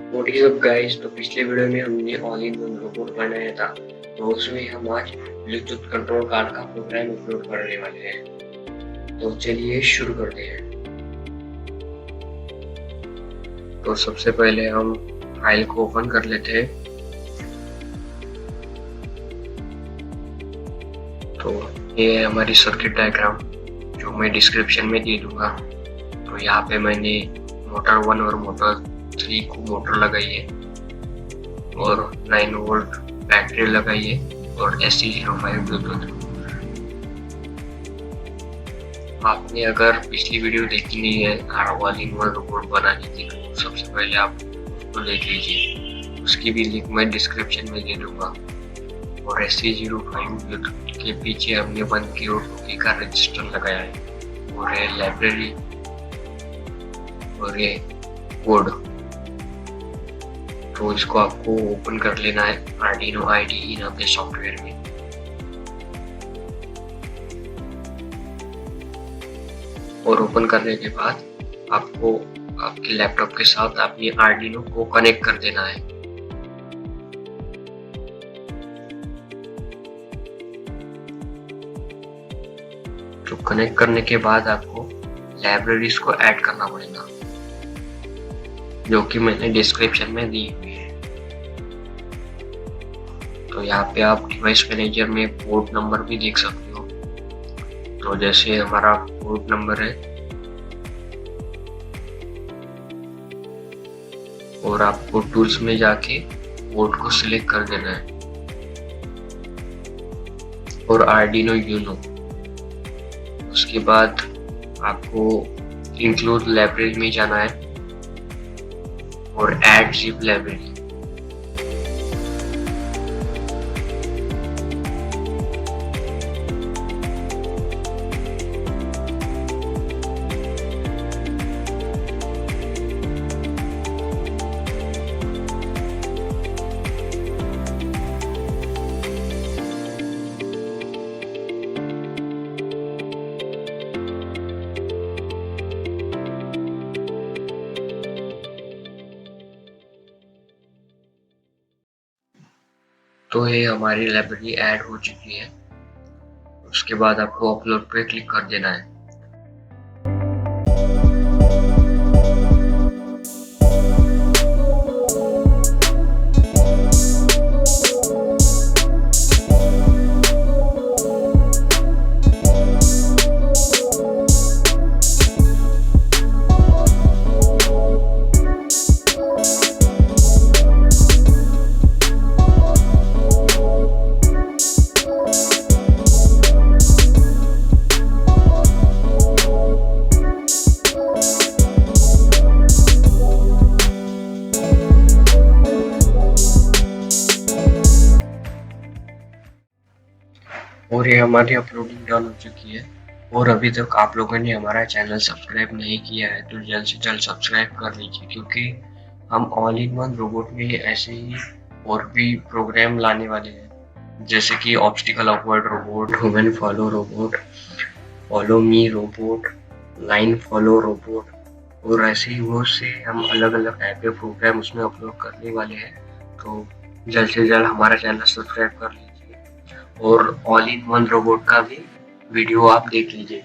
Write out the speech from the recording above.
What is up guys. तो पिछले video में हमने ऑल इन वन रोबोट बनाया था, तो उसमें हम आज ब्लूटूथ कंट्रोल कार्ड का प्रोग्राम अपलोड करने वाले हैं। तो चलिए शुरू करते हैं। तो सबसे पहले हम फाइल को ओपन कर लेते हैं। तो ये है हमारी सर्किट डायग्राम जो मैं डिस्क्रिप्शन में दे दूंगा। तो यहाँ पे मैंने मोटर 1 और मोटर 3 को मोटर लगाई है और 9 वोल्ट बैटरी लगाई है और SC05 ब्लूटूथ। आपने अगर पिछली वीडियो देखी नहीं है ऑल इन वन रोबोट बनाने की, तो सबसे पहले आप उसको देख लीजिए। उसकी भी लिंक मैं डिस्क्रिप्शन में दे दूंगा। और SC05 ब्लूटूथ के पीछे हमने 1 की और 2 की का रजिस्टर लगाया है और ये लाइब्रेरी और ये कोड। तो इसको आपको ओपन कर लेना है आर्डिनो IDE नाम के सॉफ्टवेयर में। और ओपन करने के बाद आपको आपके लैपटॉप के साथ अपनी आर्डिनो को कनेक्ट कर देना है। तो कनेक्ट करने के बाद आपको लाइब्रेरीज को ऐड करना पड़ेगा, जो कि मैंने डिस्क्रिप्शन में दी हुई है। तो यहाँ पे आप डिवाइस मैनेजर में पोर्ट नंबर भी देख सकते हो। तो जैसे हमारा पोर्ट नंबर है और आपको टूल्स में जाके पोर्ट को सिलेक्ट कर देना है और आर्डिनो यूनो। उसके बाद आपको इंक्लूड लाइब्रेरी में जाना है और ऐड जिप लाइब्रेरी। तो ये हमारी लाइब्रेरी ऐड हो चुकी है। उसके बाद आपको अपलोड पे क्लिक कर देना है। और ये हमारी अपलोडिंग डन हो चुकी है। और अभी तक आप लोगों ने हमारा चैनल सब्सक्राइब नहीं किया है तो जल्द से जल्द सब्सक्राइब कर लीजिए, क्योंकि हम ऑल इन वन रोबोट में ऐसे ही और भी प्रोग्राम लाने वाले हैं, जैसे कि obstacle avoid robot, human follow robot, follow me robot, line follow robot और ऐसे ही बहुत से हम अलग अलग टाइप के प्रोग्राम उसमें अपलोड करने वाले हैं। तो जल्द से जल्द हमारा चैनल सब्सक्राइब कर लीजिए और ऑल इन वन रोबोट का भी वीडियो आप देख लीजिए।